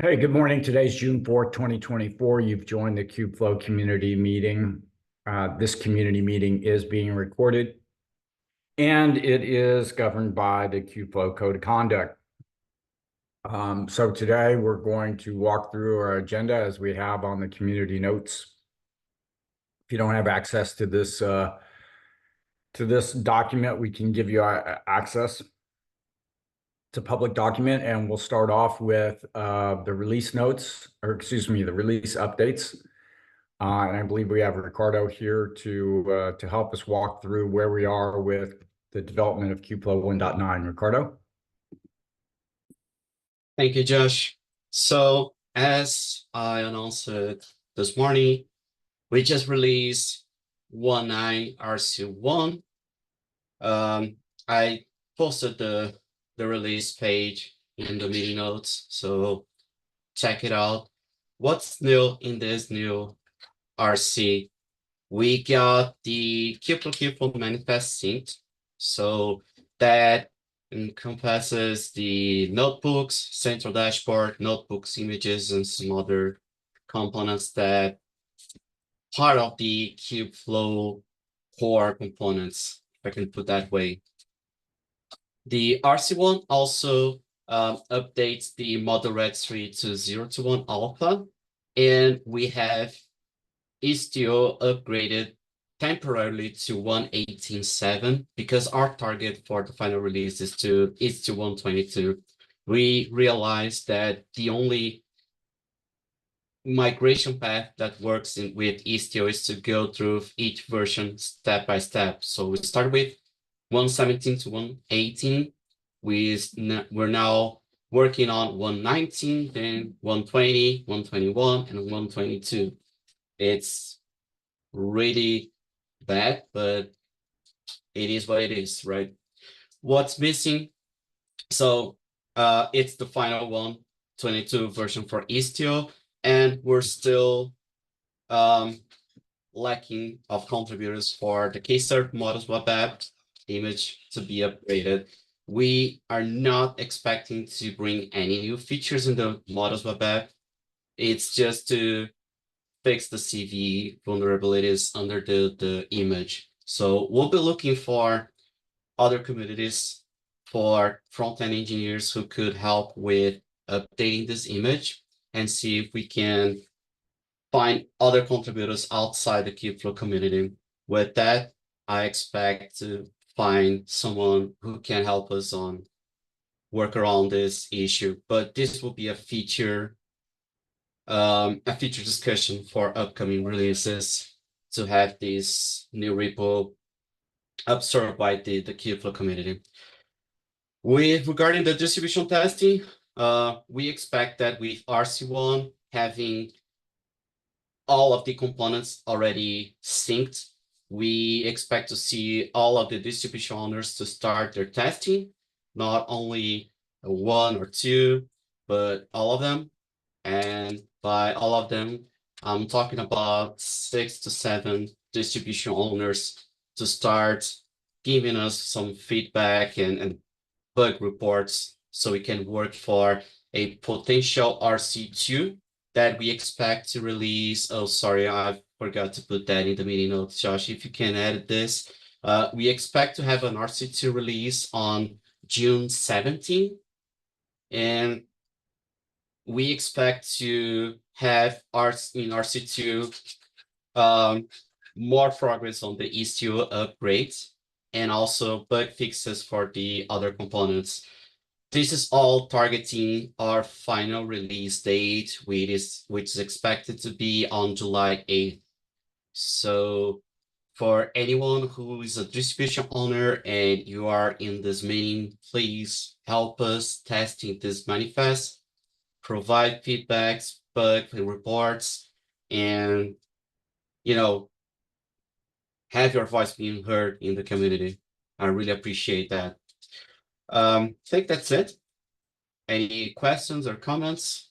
Hey, good morning. Today's June 4th, 2024. You've joined the Kubeflow community meeting. This community meeting is being recorded and it is governed by the Kubeflow Code of Conduct. So today we're going to walk through our agenda as we have on the community notes. If you don't have access to this document, we can give you access. It's a public document, and we'll start off with the release notes, or excuse me, the release updates. And I believe we have Ricardo here to help us walk through where we are with the development of Kubeflow 1.9. Ricardo? Thank you, Josh. So as I announced this morning, we just released 1.9 RC1. I posted the release page in the meeting notes, so check it out. What's new in this new RC? We got the Kubeflow manifest synced, so that encompasses the notebooks, central dashboard, notebooks, images, and some other components that part of the Kubeflow core components, if I can put that way. The RC1 also updates the model registry to 0.1 alpha, and we have Istio upgraded temporarily to 1.18.7 because our target for the final release is to 1.22. We realized that the only migration path that works with Istio is to go through each version step by step. So we start with 1.17 to 1.18. We're now working on 1.19, then 1.20, 1.21, and 1.22. It's really bad, but it is what it is, right? What's missing? So it's the final 1.22 version for Istio, and we're still lacking of contributors for the K-Start models web app image to be upgraded. We are not expecting to bring any new features in the models web app. It's just to fix the CV vulnerabilities under the image. So we'll be looking for other communities, for front-end engineers who could help with updating this image and see if we can find other contributors outside the Kubeflow community. With that, I expect to find someone who can help us on work around this issue, but this will be a feature discussion for upcoming releases to have this new repo absorbed by the Kubeflow community. Regarding the distribution testing, we expect that with RC1 having all of the components already synced, we expect to see all of the distribution owners to start their testing, not only one or two, but all of them. And by all of them, I'm talking about 6 to 7 distribution owners to start giving us some feedback and bug reports so we can work for a potential RC2 that we expect to release. Oh, sorry, I forgot to put that in the meeting notes, Josh. If you can edit this, we expect to have an RC2 release on June 17th. And we expect to have in RC2 more progress on the Istio upgrades and also bug fixes for the other components. This is all targeting our final release date, which is expected to be on July 8th. So for anyone who is a distribution owner and you are in this meeting, please help us testing this manifest, provide feedbacks, bug reports, and have your voice being heard in the community. I really appreciate that. I think that's it. Any questions or comments?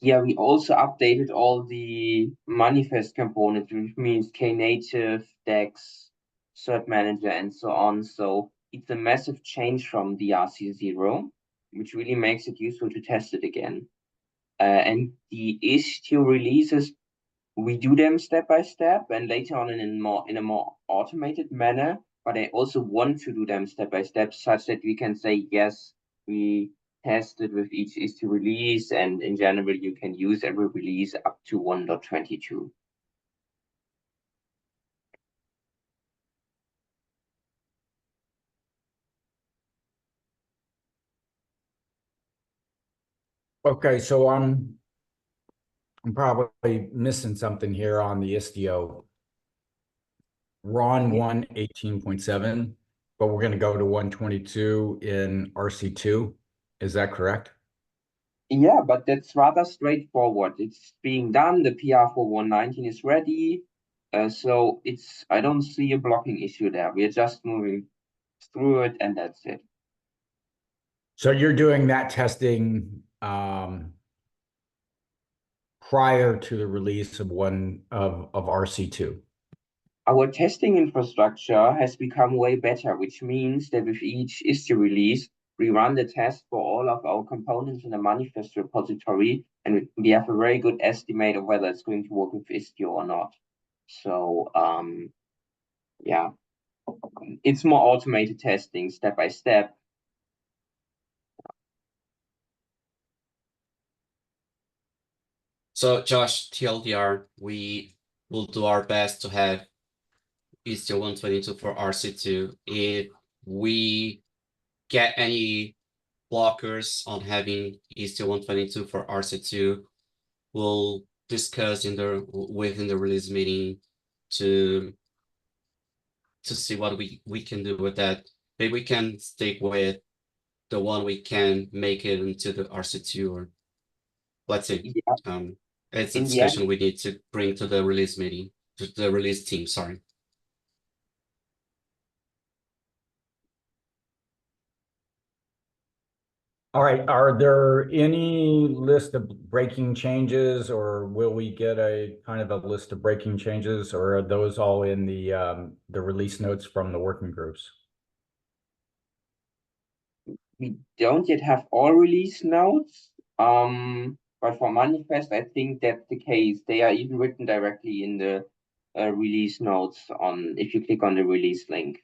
Yeah, we also updated all the manifest components, which means Knative, DEX, Cert Manager, and so on. So it's a massive change from the RC0, which really makes it useful to test it again. And the Istio releases, we do them step by step and later on in a more automated manner, but I also want to do them step by step such that we can say, yes, we tested with each Istio release, and in general, you can use every release up to 1.22. Okay, so I'm probably missing something here on the Istio. We're on 118.7, but we're going to go to 122 in RC2. Is that correct? Yeah, but that's rather straightforward. It's being done. The PR for 119 is ready. So I don't see a blocking issue there. We are just moving through it, and that's it. So you're doing that testing prior to the release of RC2. Our testing infrastructure has become way better, which means that with each Istio release, we run the test for all of our components in the manifest repository, and we have a very good estimate of whether it's going to work with Istio or not. So, yeah, it's more automated testing step by step. So Josh, TLDR, we will do our best to have Istio 122 for RC2. If we get any blockers on having Istio 122 for RC2, we'll discuss within the release meeting to see what we can do with that. Maybe we can stick with the one we can make it into the RC2, or let's see. Yeah, It's a in the end, discussion we need to bring to the release meeting, to the release team, sorry. All right, are there any list of breaking changes, or will we get a kind of a list of breaking changes, or are those all in the release notes from the working groups? we don't yet have all release notes. But for manifest, I think that's the case. They are even written directly in the release notes if you click on the release link.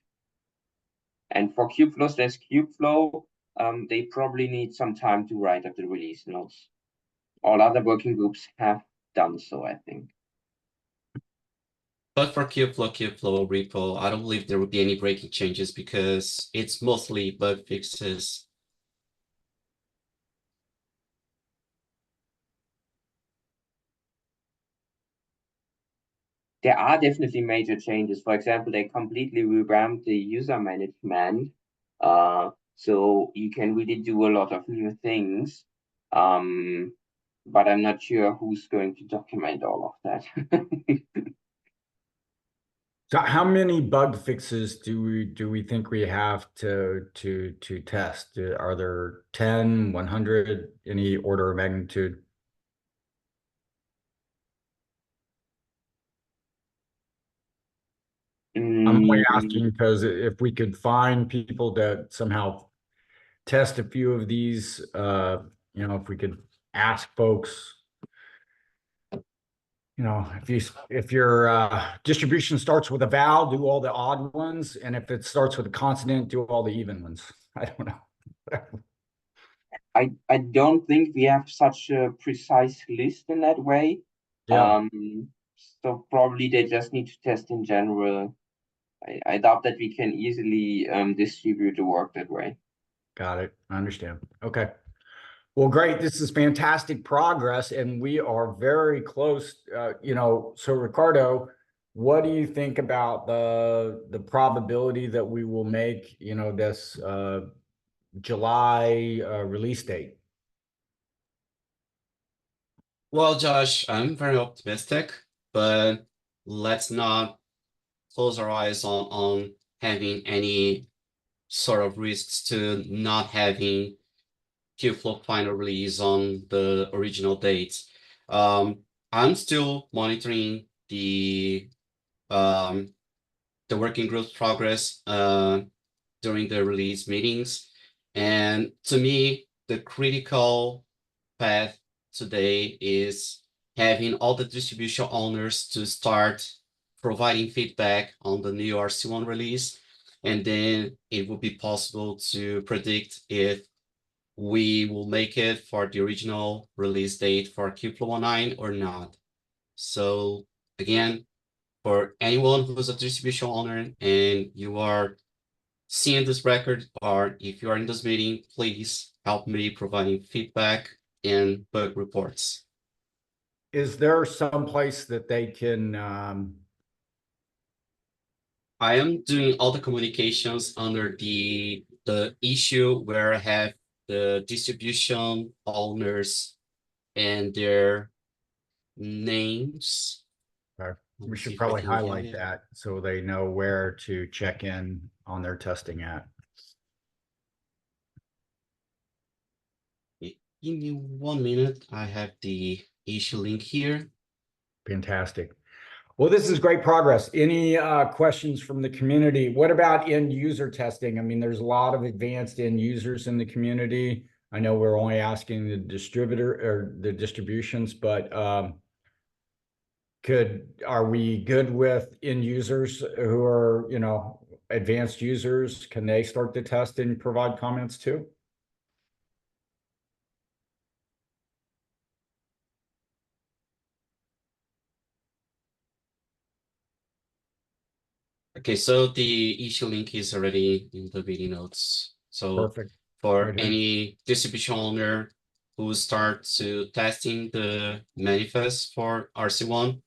And for Kubeflow, there's Kubeflow. They probably need some time to write up the release notes. All other working groups have done so, I think. But for Kubeflow repo, I don't believe there would be any breaking changes because it's mostly bug fixes. There are definitely major changes. For example, they completely revamped the user management. So you can really do a lot of new things. But I'm not sure who's going to document all of that. So how many bug fixes do we think we have to test? Are there 10, 100, any order of magnitude? I'm only asking because if we could find people that somehow test a few of these, if we could ask folks, if your distribution starts with a vowel, do all the odd ones, and if it starts with a consonant, do all the even ones. I don't know. I don't think we have such a precise list in that way. Yeah. So probably they just need to test in general. I doubt that we can easily distribute the work that way. Got it. I understand. Okay. Well, great. This is fantastic progress, and we are very close. So Ricardo, what do you think about the probability that we will make, this July release date? Well, Josh, I'm very optimistic, but let's not close our eyes on having any sort of risks to not having Kubeflow final release on the original date. I'm still monitoring the working group's progress. during the release meetings. And to me, the critical path today is having all the distribution owners to start providing feedback on the new RC1 release. And then it will be possible to predict if we will make it for the original release date for Kubeflow 9 or not. So again, for anyone who's a distribution owner and you are seeing this record, or if you are in this meeting, please help me providing feedback and bug reports. Is there some place that they can, I am doing all the communications under the issue where I have the distribution owners and their names. Okay. Let we me see should if I probably can get highlight it. that so they know where to check in on their testing at. Give me 1 minute. I have the issue link here. Fantastic. Well, this is great progress. Any questions from the community? What about end user testing? I mean, there's a lot of advanced end users in the community. I know we're only asking the distributor or the distributions, but are we good with end users who are, advanced users? Can they start to test and provide comments too? Okay, so the issue link is already in the video notes. So Perfect. for Right here. any distribution owner who starts to testing the manifest for RC1,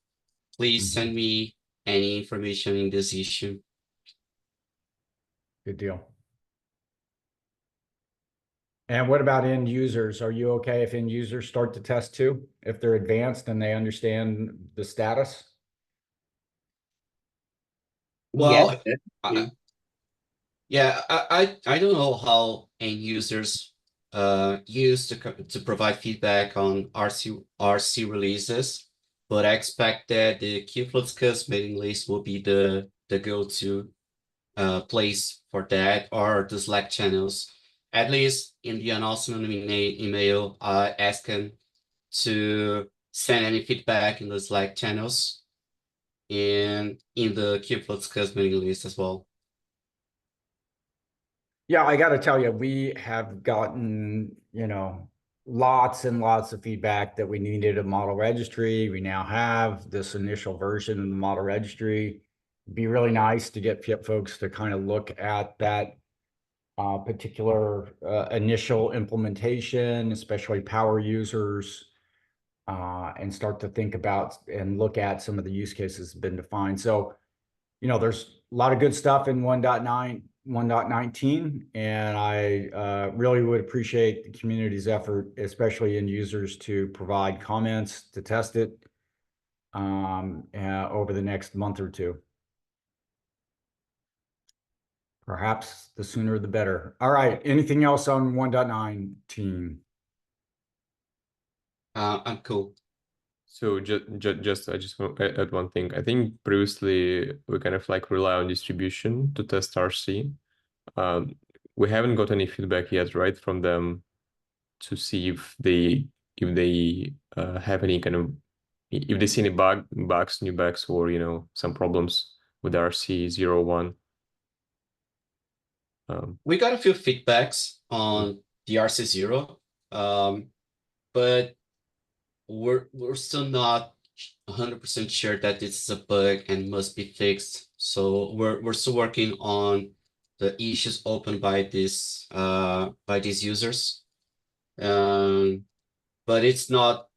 please Mhm. send me any information in this issue. Good deal. And what about end users? Are you okay if end users start to test too? If they're advanced and they understand the status? Well, Yes, I, yeah, I don't know how end users use to provide feedback on RC releases, but I expect that the Kubeflow mailing list will be the go-to place for that, or the Slack channels. At least in the announcement email, I asked them to send any feedback in the Slack channels and in the Kubeflow mailing list as well. Yeah, I got to tell you, we have gotten, lots and lots of feedback that we needed a model registry. We now have this initial version of the model registry. It'd be really nice to get folks to kind of look at that particular initial implementation, especially power users, and start to think about and look at some of the use cases that have been defined. So, there's a lot of good stuff in 1.9, 1.19, and I really would appreciate the community's effort, especially in users, to provide comments to test it over the next month or two. Perhaps the sooner the better. All right, anything else on 1.19? I'm cool. So I just want to add one thing. I think previously we kind of like rely on distribution to test RC. We haven't got any feedback yet, right, from them to see if they have any kind of, if they see any new bugs, or some problems with RC01. We got a few feedbacks on the RC0, but we're still not 100% sure that this is a bug and must be fixed. So we're still working on the issues opened by these users, but it's not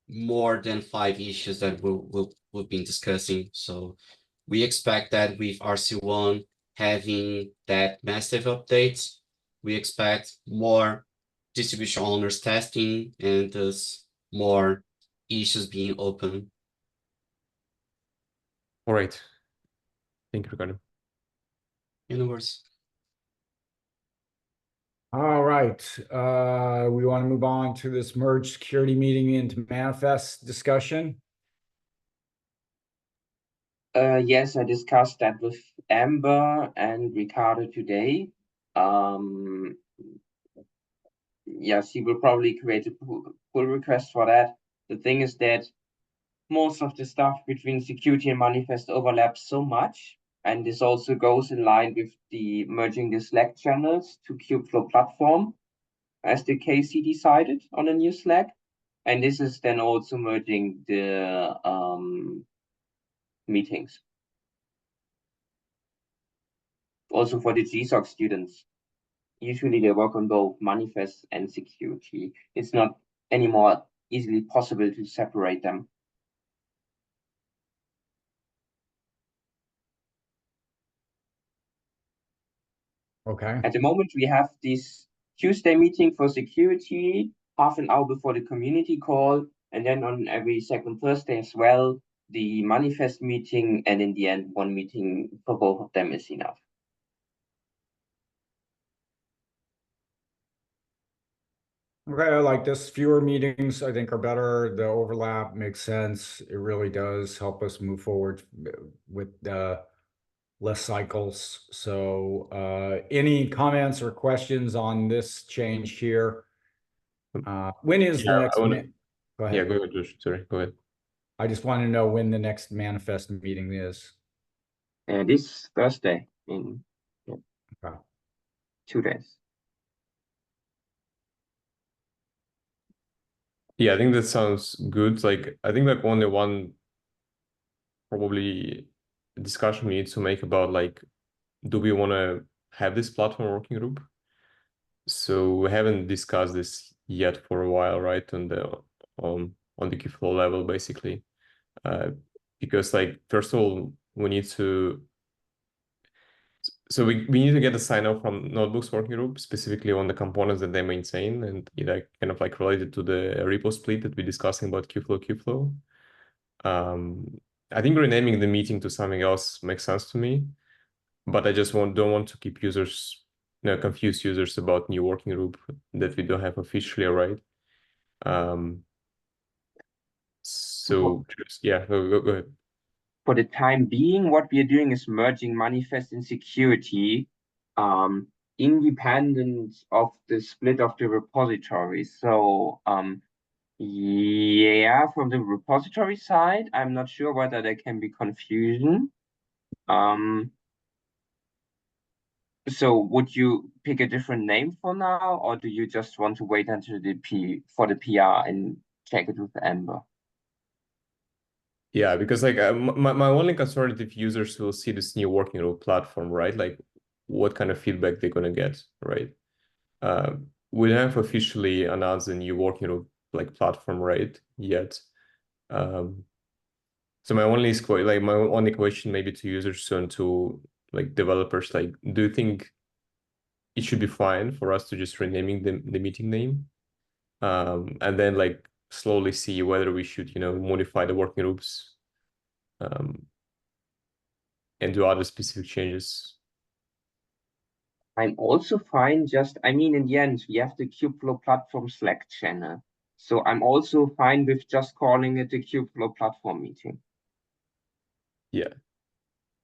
more than 5 issues that we've been discussing. So we expect that with RC1 having that massive updates, we expect more distribution owners testing and thus more issues being open. All right. Thank you, Ricardo. In other words. All right, we want to move on to this merge security meeting into manifest discussion. Yes, I discussed that with Amber and Ricardo today. Yes, he will probably create a pull request for that. The thing is that most of the stuff between security and manifest overlaps so much, and this also goes in line with the merging the Slack channels to Kubeflow platform, as the KC decided on a new Slack. And this is then also merging the meetings. Also for the GSOC students. Usually they work on both manifest and security. It's not anymore easily possible to separate them. Okay. At the moment, we have this Tuesday meeting for security, half an hour before the community call, and then on every second Thursday as well, the manifest meeting, and in the end, one meeting for both of them is enough. Okay, I like this. Fewer meetings, I think, are better. The overlap makes sense. It really does help us move forward with less cycles. So any comments or questions on this change here? When is the Yeah, next? Go ahead. Yeah, go ahead, Josh. Sorry, go ahead. I just want to know when the next manifest meeting is. This Thursday in Okay. 2 days. Yeah, I think that sounds good. Like, I think like only one probably discussion we need to make about like, do we want to have this platform working group? So we haven't discussed this yet for a while, right? On the Kubeflow level, basically, because like first of all, we need to. So we need to get a sign off from Notebooks working group, specifically on the components that they maintain, and kind of like related to the repo split that we're discussing about Kubeflow. I think renaming the meeting to something else makes sense to me, but I just don't want to keep users, confuse users about new working group that we don't have officially, right? So just, yeah, go ahead. For the time being, what we are doing is merging manifest and security, independent of the split of the repository. So yeah, from the repository side, I'm not sure whether there can be confusion. So would you pick a different name for now, or do you just want to wait until the for the PR and check it with Amber? Yeah, because like my only concern is if users will see this new working group platform, right? Like what kind of feedback they're gonna get, right? We don't have officially announced the new working group like platform, right, yet. So my only question maybe to users and to like developers, like, do you think it should be fine for us to just renaming the meeting name? And then like slowly see whether we should, modify the working groups and do other specific changes. I'm also fine I mean, in the end, we have the Kubeflow platform Slack channel. So I'm also fine with just calling it the Kubeflow platform meeting. Yeah.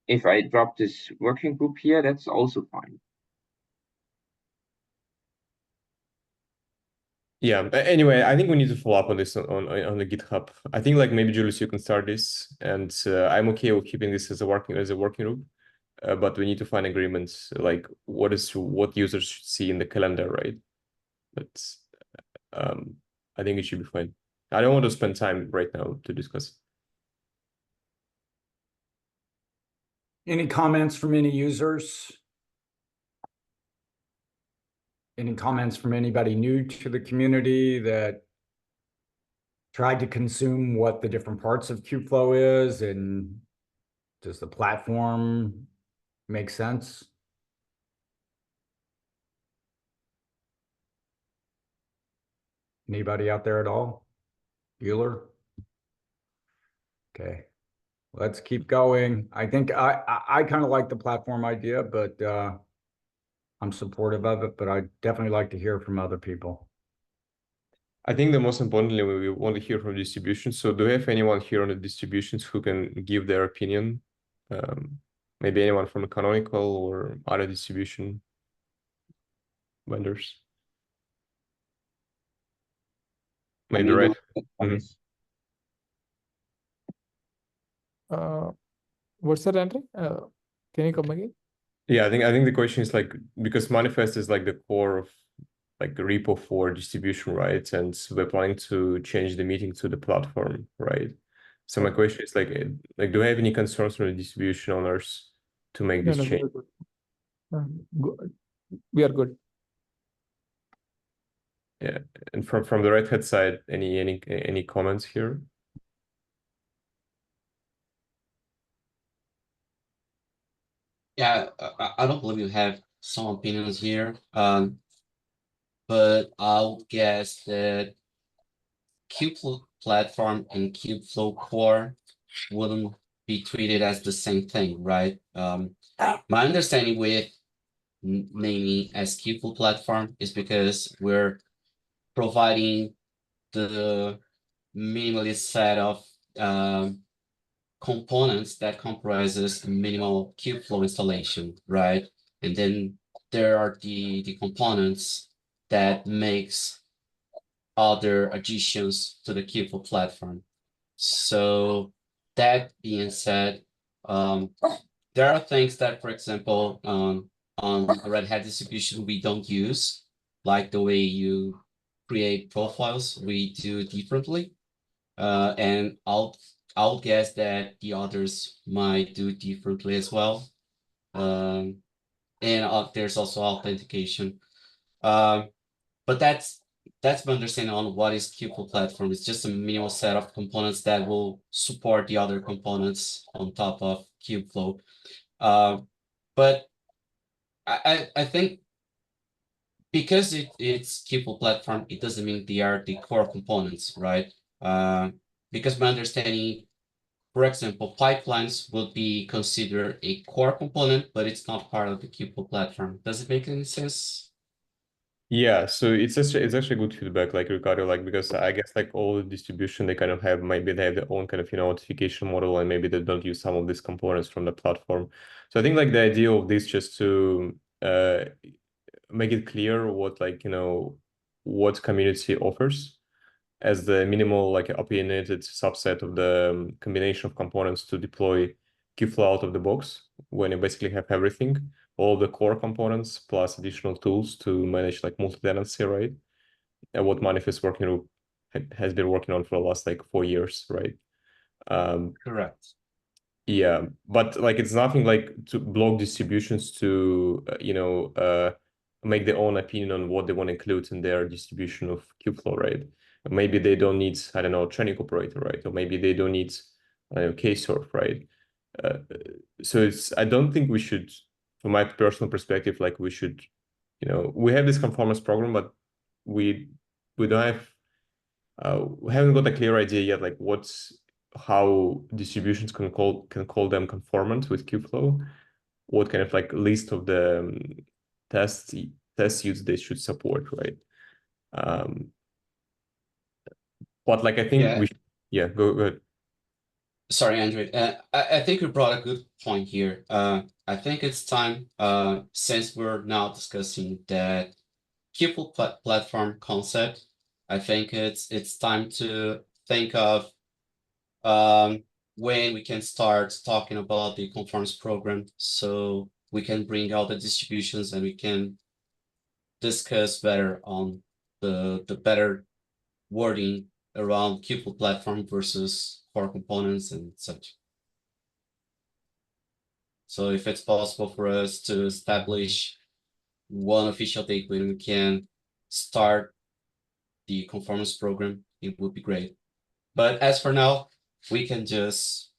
If I drop this working group here, that's also fine. Yeah. Anyway, I think we need to follow up on this on the GitHub. I think like maybe Julius, you can start this, and I'm okay with keeping this as a working group, but we need to find agreements like what users should see in the calendar, right? But I think it should be fine. I don't want to spend time right now to discuss. Any comments from any users? Any comments from anybody new to the community that tried to consume what the different parts of Kubeflow is, and does the platform make sense? Anybody out there at all? Bueller? Okay, let's keep going. I think I kind of like the platform idea, but I'm supportive of it, but I'd definitely like to hear from other people. I think the most importantly, we want to hear from distributions. So do we have anyone here on the distributions who can give their opinion Maybe anyone from Canonical or other distribution vendors. Maybe mean, right. the- What's that, Andre? Can you come again? Yeah, I think the question is like, because manifest is like the core of like the repo for distribution, right? And we're planning to change the meeting to the platform, right? So my question is like do I have any concerns from the distribution owners to make No, this no, we change? are good. We are good. Yeah, and from the Red Hat side, any comments here? Yeah, I don't believe you have some opinions here. But I'll guess that Kubeflow platform and Kubeflow core wouldn't be treated as the same thing, right? My understanding with naming as Kubeflow platform is because we're providing the minimalist set of components that comprises the minimal Kubeflow installation, right? And then there are the components that makes other additions to the Kubeflow platform. So that being said, there are things that, for example, on the Red Hat distribution we don't use, like the way you create profiles, we do differently. And I'll guess that the others might do differently as well. And there's also authentication. But that's my understanding on what is Kubeflow platform. It's just a minimal set of components that will support the other components on top of Kubeflow. But I think because it's Kubeflow platform, it doesn't mean they are the core components, right? Because my understanding, for example, pipelines will be considered a core component, but it's not part of the Kubeflow platform. Does it make any sense? Yeah, so it's actually good feedback, like Ricardo, like because I guess like all the distribution they kind of have, maybe they have their own kind of notification model, and maybe they don't use some of these components from the platform. So I think like the idea of this just to make it clear what what community offers as the minimal like opinionated subset of the combination of components to deploy Kubeflow out of the box when you basically have everything, all the core components plus additional tools to manage like multi-tenancy, right? And what Manifest working group has been working on for the last like 4 years, right? Correct. Yeah, but like it's nothing like to block distributions to make their own opinion on what they want to include in their distribution of Kubeflow, right? Maybe they don't need, I don't know, training operator, right? Or maybe they don't need Ksurf, right? So I don't think we should, from my personal perspective, like we should, we have this conformance program, but we don't have, we haven't got a clear idea yet, like how distributions can call them conformant with Kubeflow. What kind of like list of the test suits they should support, right? But like I think go ahead. Sorry, Andrew. I think you brought a good point here. I think it's time, since we're now discussing that Kubeflow platform concept, I think it's time to think of when we can start talking about the conformance program, so we can bring out the distributions and we can discuss better on the better wording around Kubeflow platform versus core components and such. So if it's possible for us to establish one official date when we can start the conformance program, it would be great. But as for now, we can just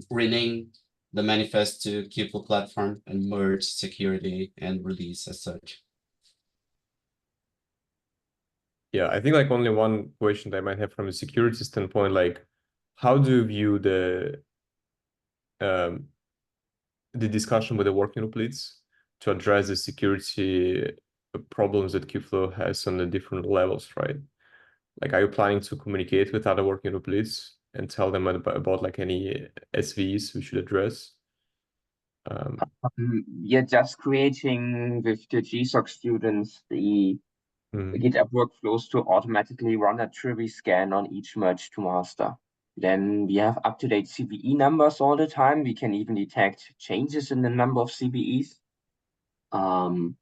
rename the manifest to Kubeflow platform and merge security and release as such. Yeah, I think like only one question that I might have from a security standpoint, like how do you view the discussion with the working group leads to address the security problems that Kubeflow has on the different levels, right? Like, are you planning to communicate with other working group leads and tell them about like any SVs we should address. Yeah, just creating with the GSOC students the GitHub workflows to automatically run a trivia scan on each merge to master. Then we have up-to-date CVE numbers all the time. We can even detect changes in the number of CVEs. For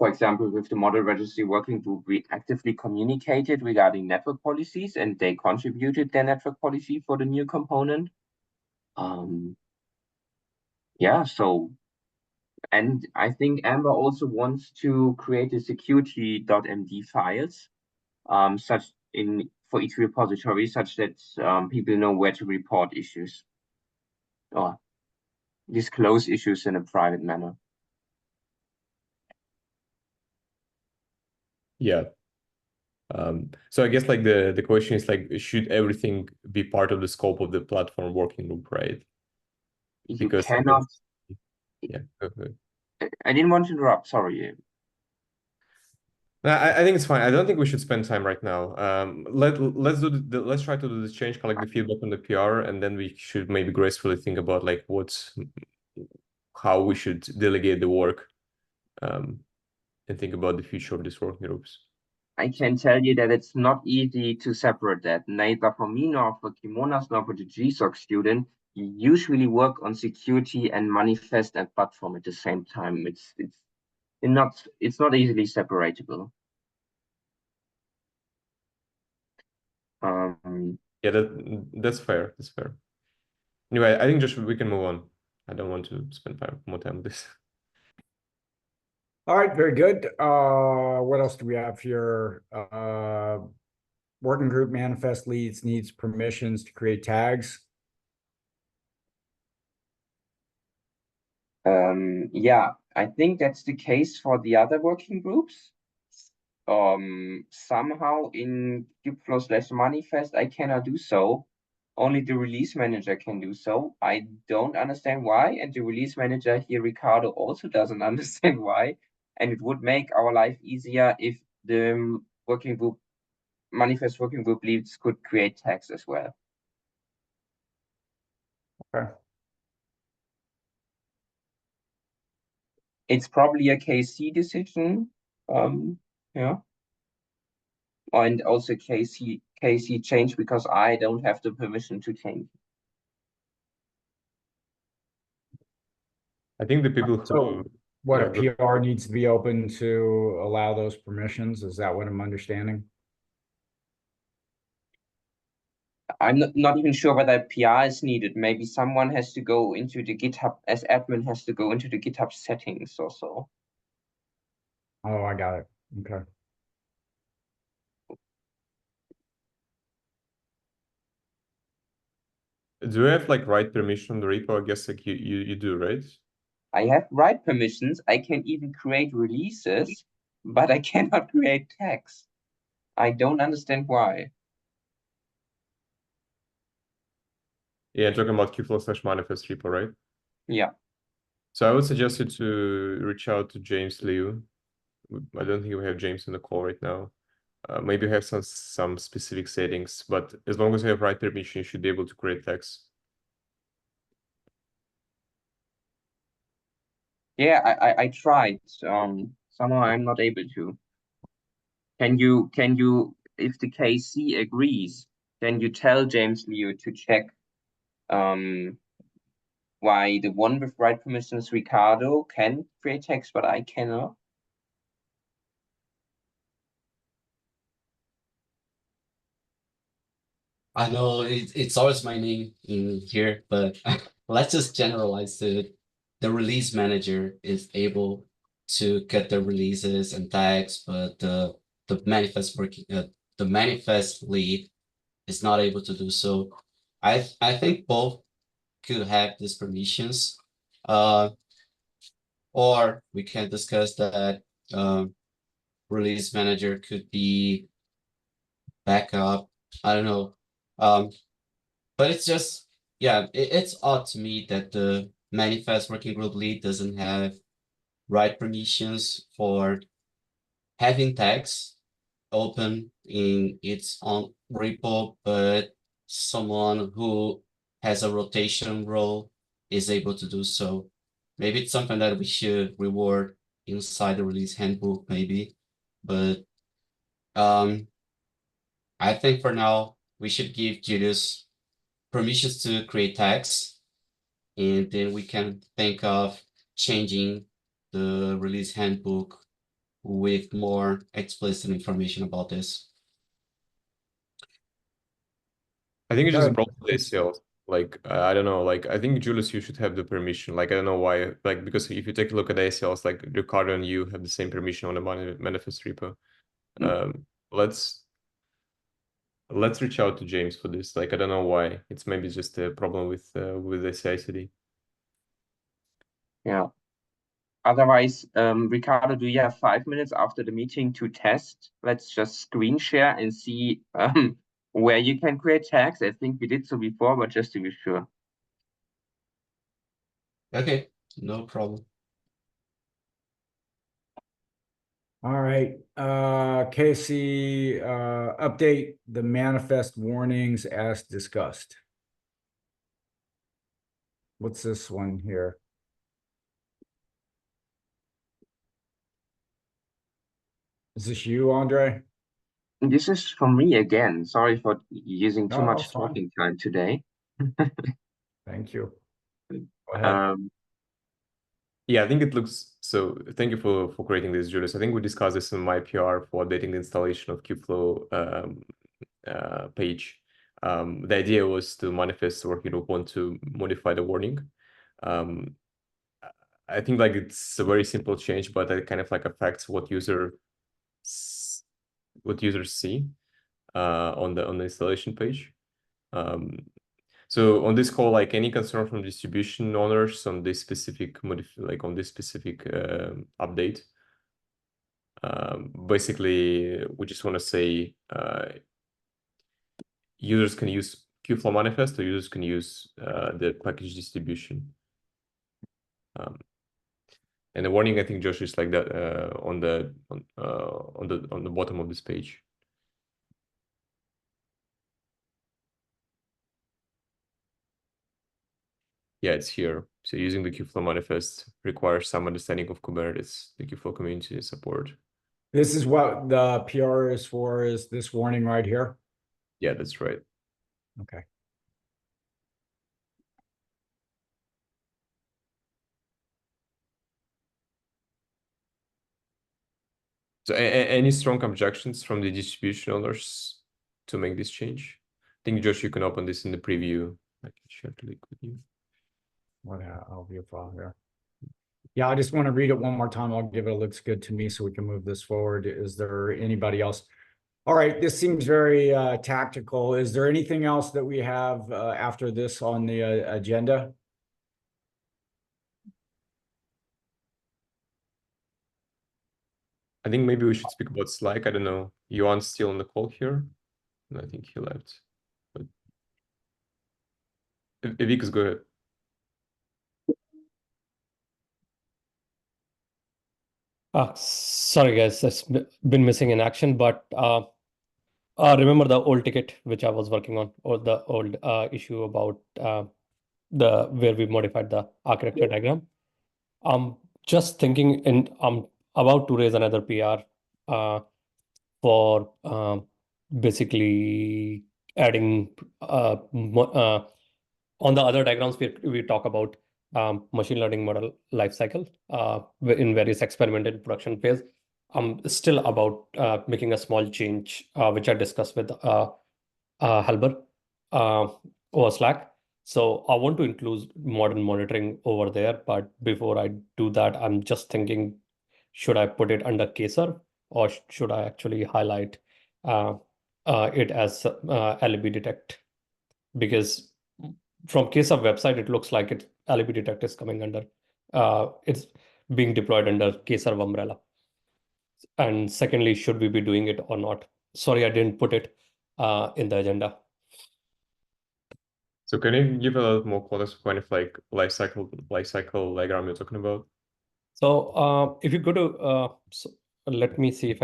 example, with the model registry working group, we actively communicated regarding network policies, and they contributed their network policy for the new component. Yeah, so, and I think Amber also wants to create a security.md files, for each repository, such that people know where to report issues or disclose issues in a private manner. Yeah. So I guess like the question is like, should everything be part of the scope of the platform working group, right? You Because cannot. yeah, go ahead. I didn't want to interrupt. Sorry. No, I think it's fine. I don't think we should spend time right now. Let's do let's try to do this change, collect the feedback on the PR, and then we should maybe gracefully think about like how we should delegate the work, and think about the future of these working groups. I can tell you that it's not easy to separate that, neither for me nor for Kimonas nor for the GSOC student. You usually work on security and manifest and platform at the same time. It's not easily separatable. Yeah, that's fair. That's fair. Anyway, I think just we can move on. I don't want to spend more time on this. All right, very good. What else do we have here? Working group manifest leads needs permissions to create tags. Yeah, I think that's the case for the other working groups. Somehow in Kubeflow/manifest, I cannot do so. Only the release manager can do so. I don't understand why, and the release manager here, Ricardo, also doesn't understand why. And it would make our life easier if the working group, manifest working group leads could create tags as well. Okay. It's probably a KC decision. Yeah. And also KC change because I don't have the permission to change. I think the people So who what, yeah, a PR needs to be open to allow those permissions? Is that what I'm understanding? I'm not even sure whether PR is needed. Maybe someone has to go into the GitHub, as admin has to go into the GitHub settings or so. Oh, I got it. Okay. do you have like write permission on the repo? I guess like you do, right? I have write permissions. I can even create releases, but I cannot create tags. I don't understand why. Yeah, talking about Kubeflow/manifest repo, right? Yeah. So I would suggest you to reach out to James Liu. I don't think we have James in the call right now. Maybe you have some specific settings, but as long as you have write permission, you should be able to create tags. Yeah, I tried. Somehow I'm not able to. Can you, if the KC agrees, can you tell James Liu to check why the one with write permissions, Ricardo, can create text, but I cannot? I know it's always my name in here, but let's just generalize it. The release manager is able to get the releases and tags, but the manifest the manifest lead is not able to do so. I think both could have these permissions, or we can discuss that release manager could be backup. I don't know. But it's just, yeah, it's odd to me that the manifest working group lead doesn't have write permissions for having tags, open in its own repo, but someone who has a rotation role is able to do so. Maybe it's something that we should reward inside the release handbook, maybe. But I think for now, we should give Julius permissions to create tags, and then we can think of changing the release handbook with more explicit information about this. I think it's just a Okay. problem with ACLs. Like, I don't know, like, I think Julius, you should have the permission. Like, I don't know why, like, because if you take a look at ACLs, like Ricardo and you have the same permission on the manifest repo. Let's reach out to James for this. Like, I don't know why. It's maybe just a problem with the CI/CD. Yeah. Otherwise, Ricardo, do you have 5 minutes after the meeting to test? Let's just screen share and see where you can create tags. I think we did so before, but just to be sure. Okay, no problem. All right, Casey, update the manifest warnings as discussed. What's this one here? Is this you, Andre? This is for me again. Sorry for using too No, much it's fine. talking time today. Thank you. Go ahead. Yeah, I think it looks so. Thank you for creating this, Julius. I think we discussed this in my PR for updating the installation of Kubeflow page. The idea was to manifest where you don't want to modify the warning. I think like it's a very simple change, but it kind of like affects what users see on the installation page. So on this call, like any concern from distribution owners on this specific update. Basically, we just want to say users can use Kubeflow manifest, or users can use the package distribution. And the warning, I think, Josh, is like that on the bottom of this page. Yeah, it's here. So using the Kubeflow manifest requires some understanding of Kubernetes, the Kubeflow community support. This is what the PR is for, is this warning right here? Yeah, that's right. Okay. So any strong objections from the distribution owners to make this change? I think, Josh, you can open this in the preview. I can share the link with you. What I'll view file here. Yeah, I just want to read it one more time. I'll give it a looks good to me so we can move this forward. Is there anybody else? All right, this seems very tactical. Is there anything else that we have after this on the agenda? I think maybe we should speak about Slack. I don't know. Yuan's still on the call here. And I think he left. But Vikas, go ahead. Sorry guys, it's been missing in action, but remember the old ticket which I was working on, or the old issue about where we modified the architecture diagram. Just thinking, and I'm about to raise another PR for basically adding on the other diagrams we talk about machine learning model lifecycle in various experimental production phase. I'm still about making a small change, which I discussed with Halber over Slack. So I want to include modern monitoring over there, but before I do that, I'm just thinking, should I put it under KSERV, or should I actually highlight it as LB detect? Because from KSERV website, it looks like LB detect is coming under, it's being deployed under KSERV umbrella. And secondly, should we be doing it or not? Sorry, I didn't put it in the agenda. So can you give a little more color of kind of like lifecycle diagram you're talking about? So if you go to let me see if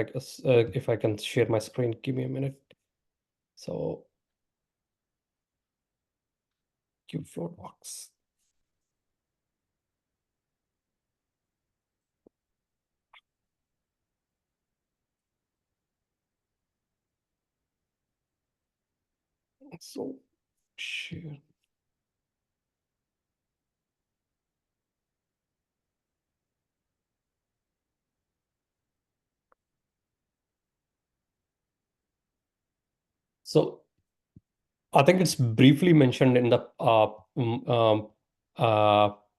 I can share my screen. Give me a minute. So Kubeflow box. So share. So I think it's briefly mentioned in the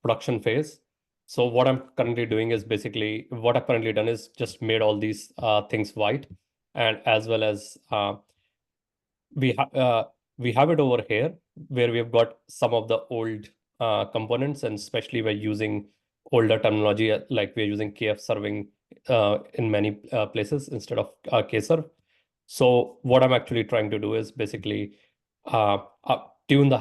production phase. So what I'm currently doing is basically what I've currently done is just made all these things white, and as well as we have it over here where we've got some of the old components, and especially we're using older terminology like we're using KF serving in many places instead of KServe. So what I'm actually trying to do is basically tune the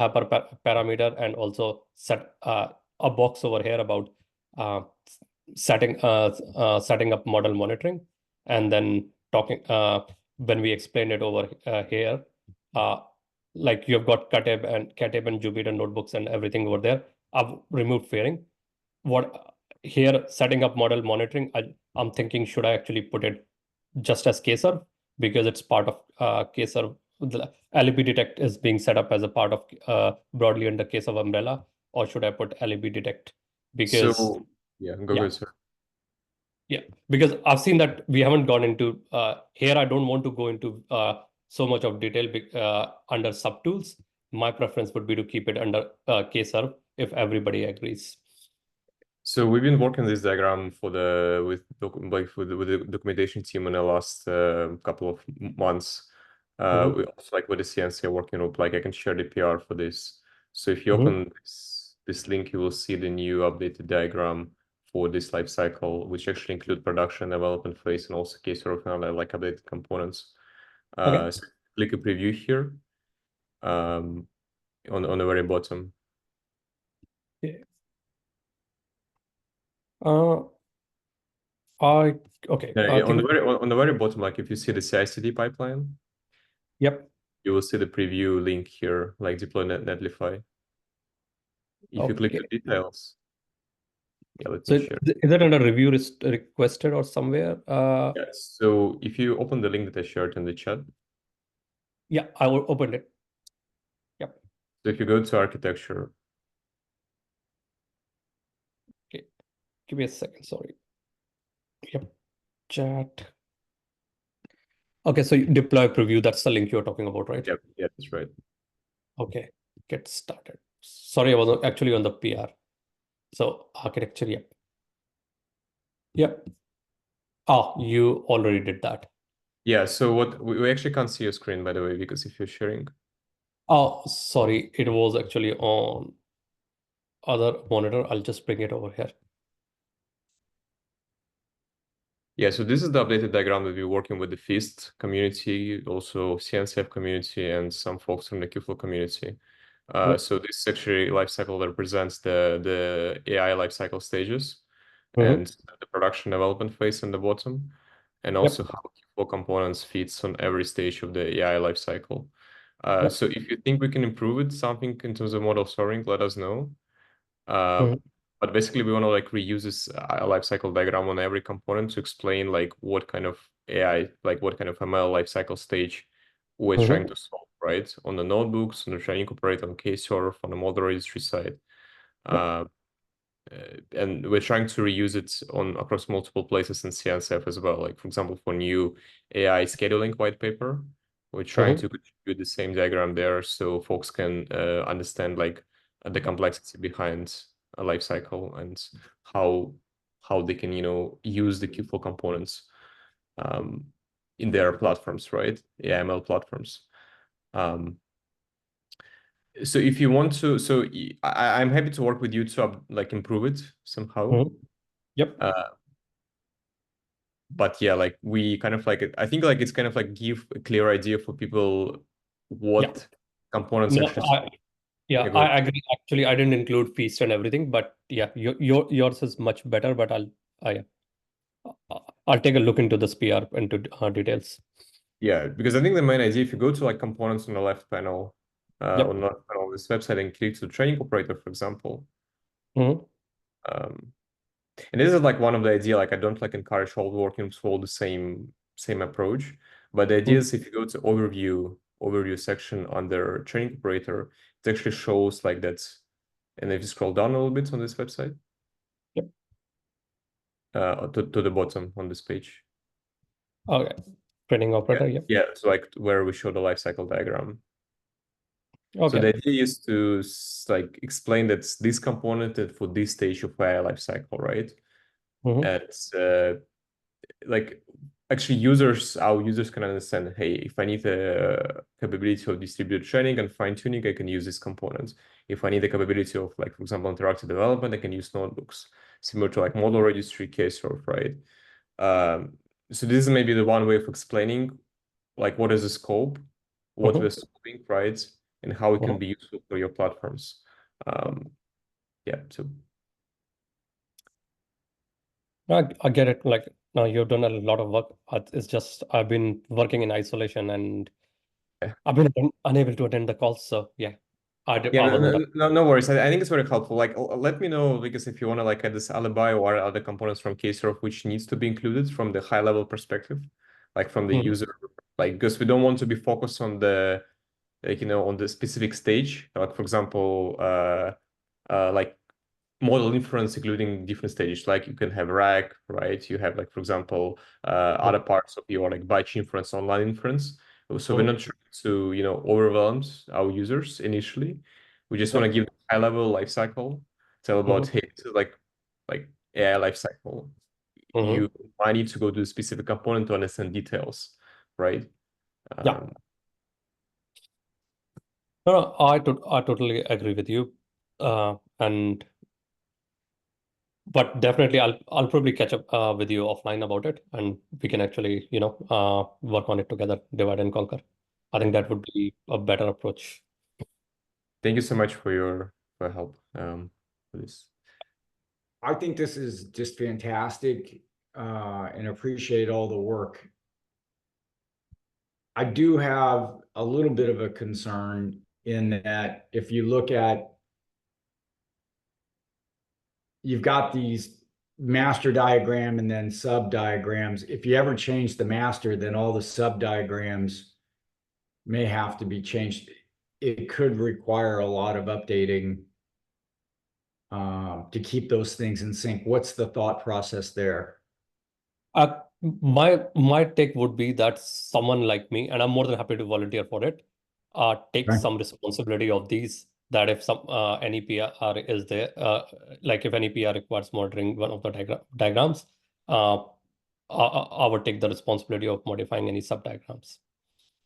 parameter and also set a box over here about uh, setting up model monitoring, and then talking when we explain it over here, uh, like you've got Katib and Jupyter notebooks and everything over there. I've removed fairing. What here setting up model monitoring, I'm thinking should I actually put it just as KServe because it's part of KServe. The LEP detect is being set up as a part of broadly under KServe umbrella, or should I put LEP detect because So yeah, go yeah. ahead, sir. Yeah, because I've seen that we haven't gone into here. I don't want to go into so much of detail under subtools. My preference would be to keep it under KServe if everybody agrees. So we've been working this diagram for the with the documentation team in the last couple of months. We also like with the CNC working with, like I can share the PR for this. So if you open this link, you will see the new updated diagram for this life cycle, which actually include production, development phase, and also case of like updated components. Okay. So click a preview here on the very bottom. Yeah. Okay. On the very bottom, like if you see the CI/CD pipeline, Yep. you will see the preview link here, like deploy Netlify. If you click the details, yeah, let So me share. is it under review requested or somewhere? Yes. So if you open the link that I shared in the chat, Yeah, I will open it. Yep. so if you go to architecture, Okay. Give me a second. Sorry. Yep. Chat. Okay, so deploy preview. That's the link you're talking about, right? yeah, that's right. Okay. Get started. Sorry, I was actually on the PR. So architecture, yep. Yep. Oh, you already did that. Yeah. So what we actually can't see your screen, by the way, because if you're sharing. Oh, sorry. It was actually on other monitor. I'll just bring it over here. Yeah, so this is the updated diagram that we're working with the FEAST community, also CNCF community, and some folks from the Kubeflow community. So this is actually lifecycle that represents the AI lifecycle stages and the production development phase in the bottom, and also how Kubeflow components fits on every stage of the AI lifecycle. So if you think we can improve it, something in terms of model storing, let us know. But basically, we want to like reuse this lifecycle diagram on every component to explain like what kind of AI, like what kind of ML lifecycle stage we're trying to solve, right? On the notebooks, on the training operate on KServe, on the model registry side. And we're trying to reuse it on across multiple places in CNCF as well. Like for example, for new AI scheduling white paper, we're trying to contribute the same diagram there so folks can understand like the complexity behind a life cycle and how they can use the Kubeflow components in their platforms, right? AML platforms. So if you want to, so I'm happy to work with you to like improve it somehow. Yep. But yeah, like we kind of like I think like it's kind of like give a clear idea for people what components actually. I agree. Actually, I didn't include feast and everything, but yeah, yours is much better. But yeah. I'll take a look into this PR into details. Yeah, because I think the main idea, if you go to like components on the left panel, Yep. on the left panel of this website and click to training operator, for example, Mhm. and this is like one of the idea, like I don't like encourage all working to follow the same approach, but the idea is if you go to overview section under training operator, it actually shows like that. And if you scroll down a little bit on this website, Yep. To the bottom on this page. Okay. Training operator. Yep. Yeah, so like where we show the life cycle diagram. So Okay. the idea is to like explain that this component is for this stage of AI life cycle, right? Mhm. And like actually our users can understand, hey, if I need a capability of distributed training and fine tuning, I can use this component. If I need the capability of, like, for example, interactive development, I can use notebooks, similar to like model registry, K-Surf, right? So this is maybe the one way of explaining like what is the scope, what we're scoping, right? And how it can be useful for your platforms. Yeah, so I get it. Like now you've done a lot of work. It's just I've been working in isolation and yeah. I've been unable to attend the calls. So yeah, I Yeah, wasn't. no worries. I think it's very helpful. Like, let me know, because if you want to like add this alibi or other components from K-Surf which needs to be included from the high level perspective, like from the user, like, because we don't want to be focused on the, like, on the specific stage. Like, for example, like model inference, including different stages. Like you can have RAG, right? You have, like, for example, other parts of your like batch inference, online inference. So we're not trying to, overwhelm our users initially. We just want to give high level life cycle, tell about, hey, this is like AI life cycle. You might need to go to a specific component to understand details, right? Yeah. No, I totally agree with you. And but definitely I'll probably catch up with you offline about it, and we can actually, work on it together, divide and conquer. I think that would be a better approach. Thank you so much for your help for this. I think this is just fantastic, and appreciate all the work. I do have a little bit of a concern in that if you look at, you've got these master diagram and then sub diagrams. If you ever change the master, then all the sub diagrams may have to be changed. It could require a lot of updating to keep those things in sync. What's the thought process there? My take would be that someone like me, and I'm more than happy to volunteer for it, take Okay. some responsibility of these. That if any PR is there, like if any PR requires monitoring one of the diagrams, I would take the responsibility of modifying any sub diagrams.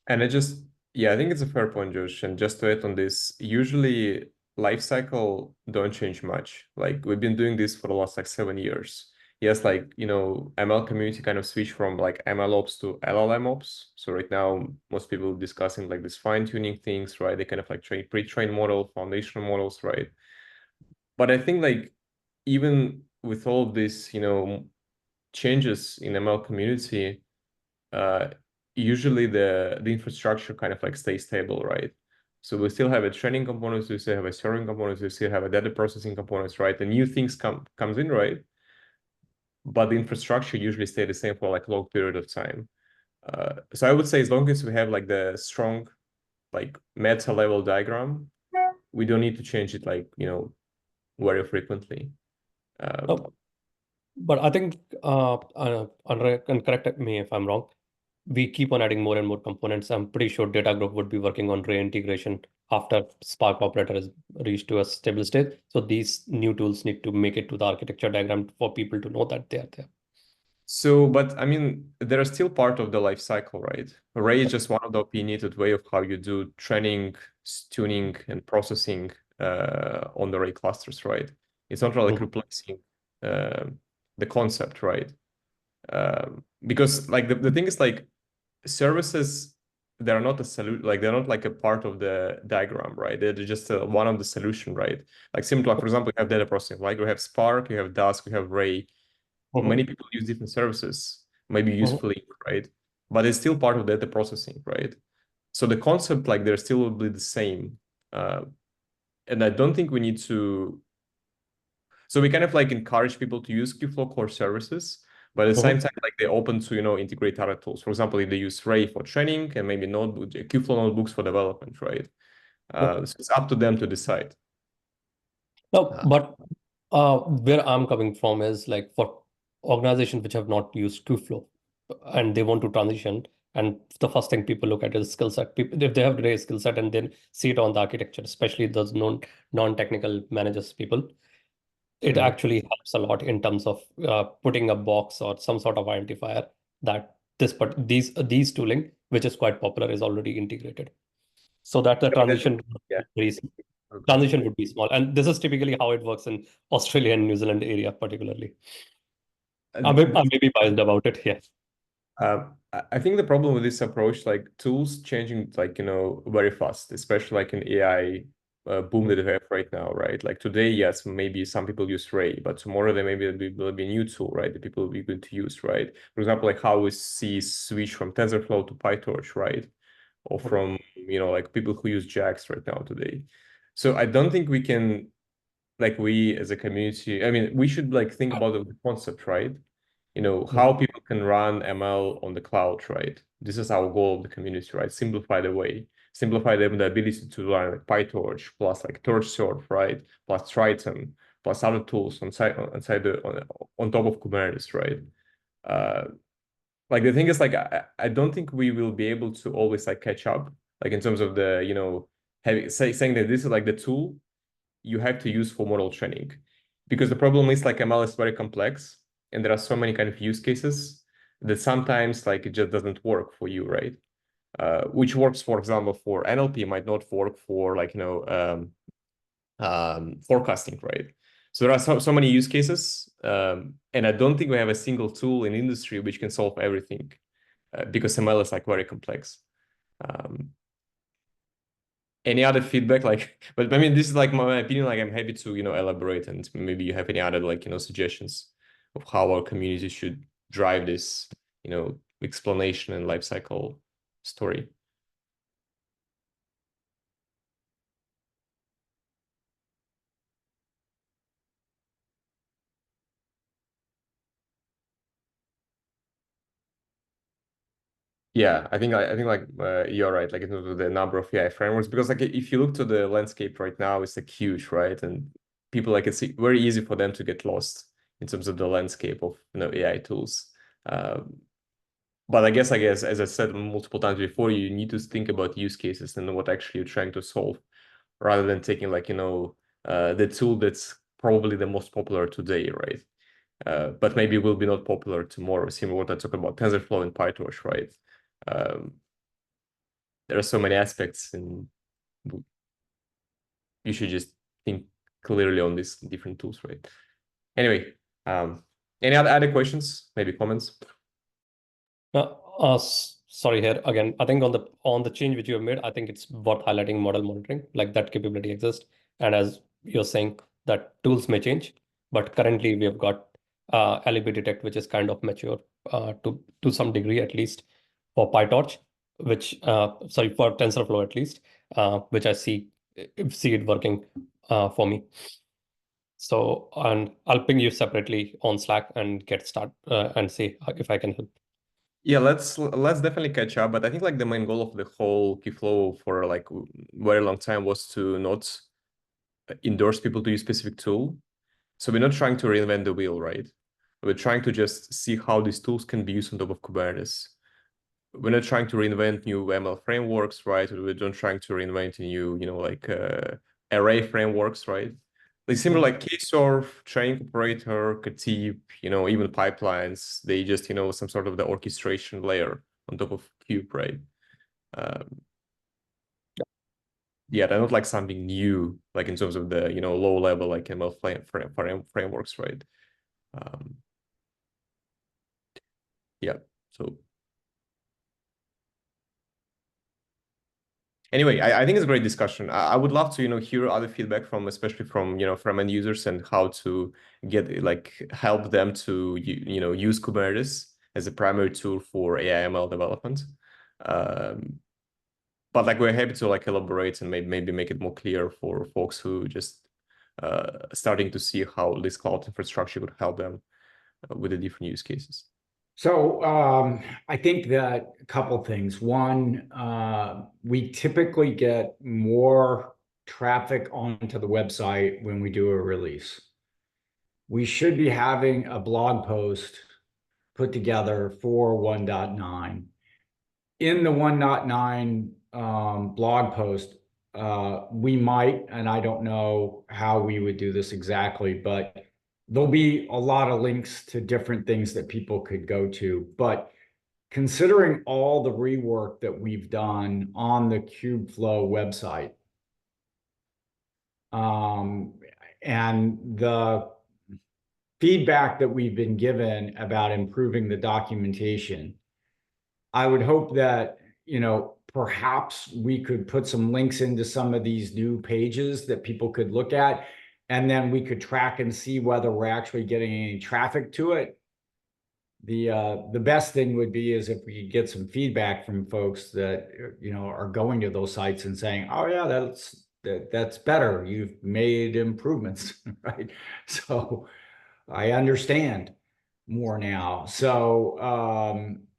And I think it's a fair point, Josh. And just to add on this, usually life cycle don't change much. Like we've been doing this for the last like 7 years. Yes, like, ML community kind of switched from like ML ops to LLM ops. So right now, most people discussing like this fine tuning things, right? They kind of like pre-train model, foundational models, right? But I think like even with all of this, changes in ML community, usually the infrastructure kind of like stays stable, right? So we still have a training components, we still have a serving components, we still have a data processing components, right? The new things comes in, right? But the infrastructure usually stay the same for like a long period of time. So I would say as long as we have like the strong like meta level diagram, we don't need to change it like, very frequently. But I think Andre can correct me if I'm wrong. We keep on adding more and more components. I'm pretty sure data group would be working on reintegration after Spark operator is reached to a stable state. So these new tools need to make it to the architecture diagram for people to know that they are there. So, but I mean, they're still part of the life cycle, right? Array is just one of the opinionated way of how you do training, tuning, and processing on the array clusters, right? It's not really like replacing the concept, right? Because like the thing is like services, they're not a solution, like they're not like a part of the diagram, right? They're just one of the solution, right? Like similar, like, for example, you have data processing, like you have Spark, you have Dask, you have Ray. many people use different services, maybe Mhm. usefully, right? But it's still part of data processing, right? So the concept, like, they're still will be the same. And I don't think we need to. So we kind of like encourage people to use Kubeflow core services, but at the same time, like, they're open to, integrate other tools. For example, if they use Ray for training and maybe Kubeflow notebooks for development, right? So it's up to them to decide. No, Uh, but where I'm coming from is like for organizations which have not used Kubeflow and they want to transition, and the first thing people look at is skill set. People, if they have a skill set and then see it on the architecture, especially those non-technical managers people, it Mhm. actually helps a lot in terms of putting a box or some sort of identifier that these tooling, which is quite popular, is already integrated. So that the transition Yeah. transition would be small. And this is typically how it works in Australia and New Zealand area, particularly. I may be biased about it, yes. I think the problem with this approach, like, tools changing, like, very fast, especially like in AI boom that we have right now, right? Like today, yes, maybe some people use Ray, but tomorrow there will be a new tool, right? That people will be good to use, right? For example, like how we see switch from TensorFlow to PyTorch, right? Or from, like people who use JAX right now today. So I don't think we can, like, we as a community, I mean, we should like think about the concept, right? How people can run ML on the cloud, right? This is our goal of the community, right? Simplify them the ability to run like PyTorch plus like TorchServe, right? Plus Triton, plus other tools on top of Kubernetes, right? Like the thing is, like, I don't think we will be able to always like catch up, like in terms of the, saying that this is like the tool you have to use for model training, because the problem is like ML is very complex and there are so many kind of use cases that sometimes like it just doesn't work for you, right? Which works, for example, for NLP might not work for like forecasting, right? So there are so many use cases, and I don't think we have a single tool in industry which can solve everything, because ML is like very complex. Any other feedback, like, but I mean, this is like my opinion, like I'm happy to elaborate, and maybe you have any other like suggestions of how our community should drive this explanation and lifecycle story. Yeah, I think like you're right, like in terms of the number of AI frameworks, because like if you look to the landscape right now, it's like huge, right? And people, like, it's very easy for them to get lost in terms of the landscape of AI tools. But I guess, as I said multiple times before, you need to think about use cases and what actually you're trying to solve, rather than taking like the tool that's probably the most popular today, right? But maybe will be not popular tomorrow. Similar what I talk about TensorFlow and PyTorch, right? There are so many aspects, and you should just think clearly on these different tools, right? Anyway, any other questions, maybe comments? Sorry here again. I think on the change which you have made, I think it's worth highlighting model monitoring, like that capability exists. And as you're saying, that tools may change, but currently we have got LEB detect, which is kind of mature to some degree, at least for PyTorch, which sorry, for TensorFlow at least, which I see it working for me. So, and I'll ping you separately on Slack and get start and see if I can help. Yeah, let's definitely catch up. But I think like the main goal of the whole Kubeflow for like very long time was to not endorse people to use specific tool. So we're not trying to reinvent the wheel, right? We're trying to just see how these tools can be used on top of Kubernetes. We're not trying to reinvent new ML frameworks, right? We're not trying to reinvent new, like array frameworks, right? Like similar like K-Serve, training operator, Katib, even pipelines, they just, some sort of the orchestration layer on top of Kube, right? Yeah, they're not like something new, like in terms of the, low level, like ML frameworks, right? Yeah, so Anyway, I think it's a great discussion. I would love to, hear other feedback from, especially from, from end users and how to get help them to, use Kubernetes as a primary tool for AI/ML development. But we're happy to elaborate and maybe make it more clear for folks who just starting to see how this cloud infrastructure could help them with the different use cases. So I think that a couple things. One, we typically get more traffic onto the website when we do a release. We should be having a blog post put together for 1.9. In the 1.9 blog post, we might, and I don't know how we would do this exactly, but there'll be a lot of links to different things that people could go to. But considering all the rework that we've done on the Kubeflow website, and the feedback that we've been given about improving the documentation, I would hope that, perhaps we could put some links into some of these new pages that people could look at, and then we could track and see whether we're actually getting any traffic to it. The best thing would be is if we could get some feedback from folks that, are going to those sites and saying, oh yeah, that's better. You've made improvements, right? So I understand more now. So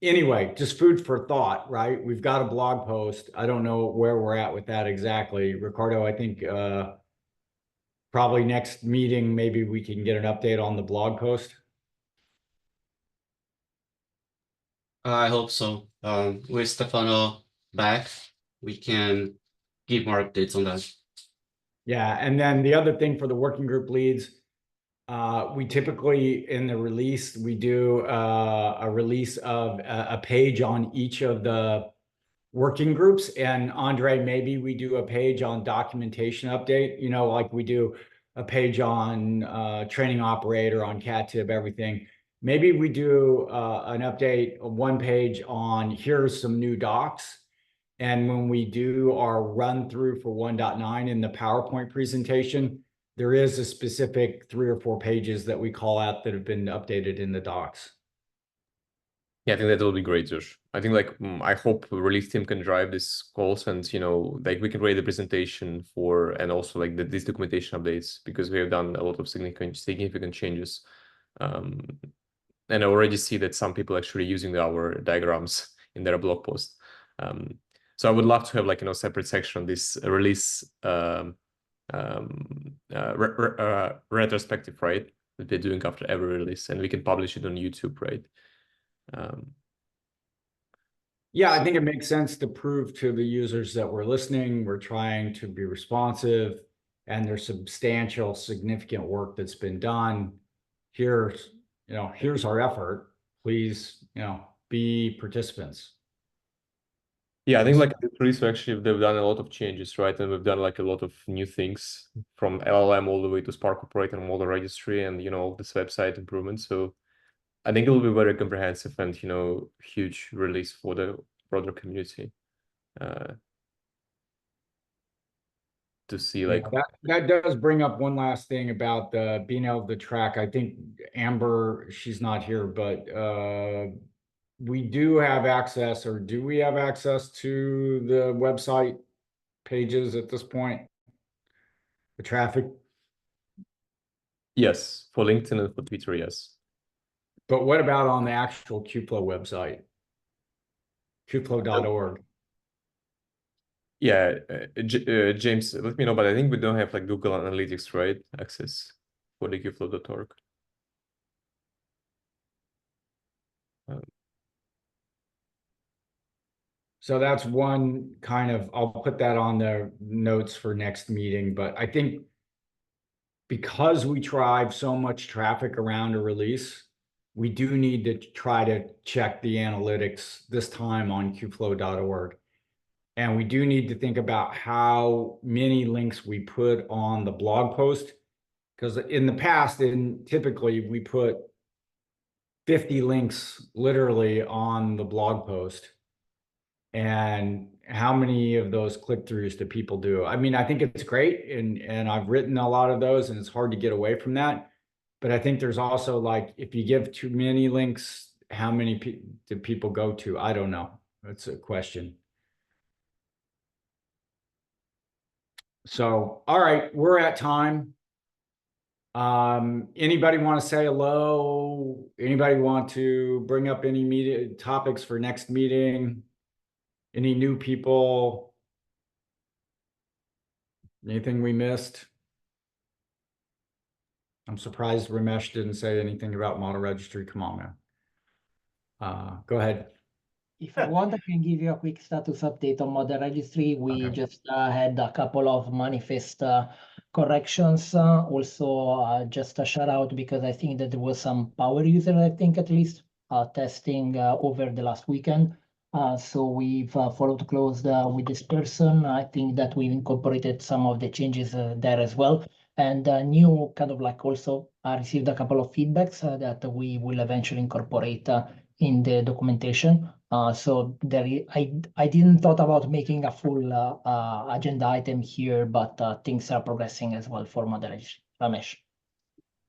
anyway, just food for thought, right? We've got a blog post. I don't know where we're at with that exactly. Ricardo, I think probably next meeting, maybe we can get an update on the blog post. I hope so. With Stefano back, we can give more updates on that. Yeah, and then the other thing for the working group leads, we typically in the release, we do a release of a page on each of the working groups. And Andre, maybe we do a page on documentation update, like we do a page on training operator, on CATIB, everything. Maybe we do an update, one page on here's some new docs. And when we do our run through for 1.9 in the PowerPoint presentation, there is a specific 3 or 4 pages that we call out that have been updated in the docs. Yeah, I think that will be great, Josh. I think I hope the release team can drive these calls and, we can create the presentation for, and also these documentation updates, because we have done a lot of significant changes. And I already see that some people actually using our diagrams in their blog post. So I would love to have separate section on this release retrospective, right? That we're doing after every release, and we can publish it on YouTube, right? Yeah, I think it makes sense to prove to the users that we're listening, we're trying to be responsive, and there's substantial, significant work that's been done. Here's our effort. Please, be participants. Yeah, I think this release actually they've done a lot of changes, right? And we've done a lot of new things from LLM all the way to Spark Operator Model Registry and this website improvements. So I think it will be very comprehensive and huge release for the broader community. To see that does bring up one last thing about being able to track. I think Amber, she's not here, but we do have access, or do we have access to the website pages at this point? The traffic? Yes, for LinkedIn and for Twitter, yes. But what about on the actual Kubeflow website? Kubeflow.org. Yeah, James, let me know, but I think we don't have Google Analytics, right? Access for the Kubeflow.org. So that's one kind of, I'll put that on the notes for next meeting, but I think because we drive so much traffic around a release, we do need to try to check the analytics this time on kubeflow.org. And we do need to think about how many links we put on the blog post, because in the past, typically we put 50 links literally on the blog post. And how many of those click-throughs do people do? I mean, I think it's great, and I've written a lot of those, and it's hard to get away from that. But I think there's also like, if you give too many links, how many do people go to? I don't know. That's a question. So, all right, we're at time. Anybody want to say hello? Anybody want to bring up any media topics for next meeting? Any new people? Anything we missed? I'm surprised Ramesh didn't say anything about model registry. Come on, man. Go ahead. If you want, I can give you a quick status update on model registry. We Okay. just had a couple of manifest corrections. Also, just a shout out because I think that there was some power user, I think at least, testing over the last weekend. So we've followed close with this person. I think that we've incorporated some of the changes there as well. And new kind of like also received a couple of feedbacks that we will eventually incorporate in the documentation. So I didn't thought about making a full agenda item here, but things are progressing as well for model registry. Ramesh.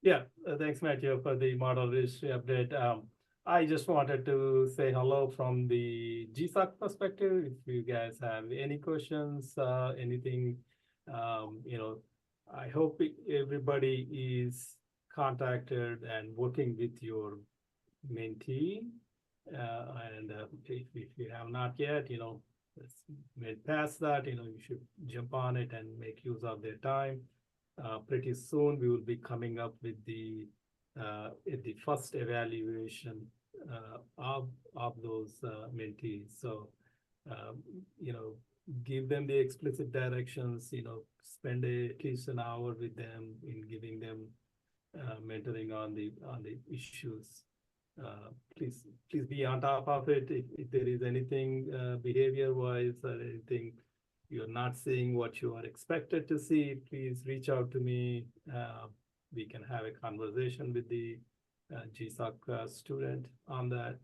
Yeah, thanks, Matthew, for the model registry update. I just wanted to say hello from the GSOC perspective. If you guys have any questions, anything, I hope everybody is contacted and working with your mentee. And if you have not yet, it's made past that, you should jump on it and make use of their time. Pretty soon we will be coming up with the first evaluation of those mentees. So, give them the explicit directions, spend at least an hour with them in giving them mentoring on the issues. Please be on top of it. If there is anything behavior wise or anything you're not seeing what you are expected to see, please reach out to me. We can have a conversation with the GSOC student on that,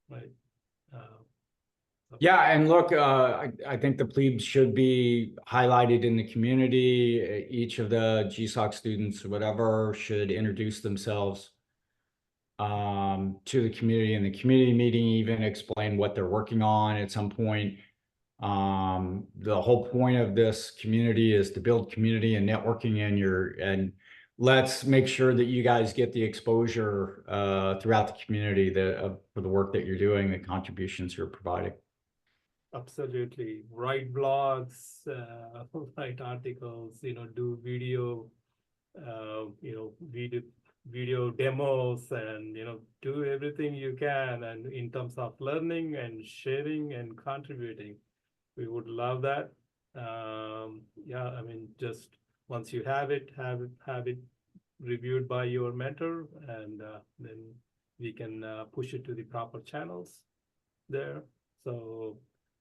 right? Yeah, and look, I think the plebes should be highlighted in the community. Each of the GSOC students, whatever, should introduce themselves to the community, in the community meeting, even explain what they're working on at some point. The whole point of this community is to build community and networking, and let's make sure that you guys get the exposure throughout the community for the work that you're doing, the contributions you're providing. Absolutely. Write blogs, write articles, do video, video demos, and, do everything you can. And in terms of learning and sharing and contributing, we would love that. Yeah, I mean, just once you have it reviewed by your mentor, and then we can push it to the proper channels there. So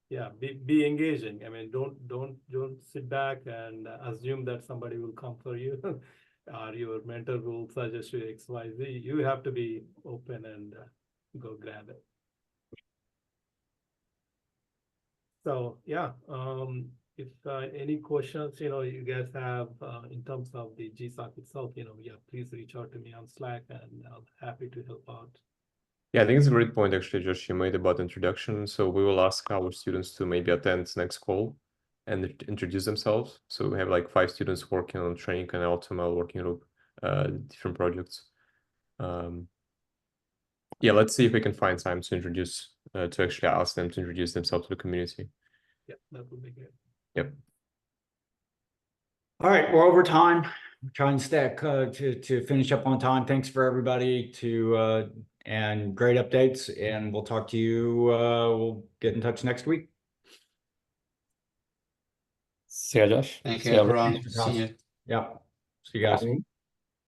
yeah, be engaging. I mean, don't sit back and assume that somebody will come for you or your mentor will suggest you XYZ. You have to be open and go grab it. So yeah, if any questions, you guys have in terms of the GSOC itself, yeah, please reach out to me on Slack, and I'm happy to help out. Yeah, I think it's a great point actually, Josh, you made about introduction. So we will ask our students to maybe attend next call and introduce themselves. So we have like 5 students working on training and Ultima working group, different projects. Yeah, let's see if we can find time to introduce, to actually ask them to introduce themselves to the community. Yeah, that would be good. Yep. All right, we're over time. We're trying to stack to finish up on time. Thanks for everybody and great updates. And we'll talk to you. We'll get in touch next week. See you, Josh. Thank See you, you. everyone. Thanks for See you. Yeah. See you guys.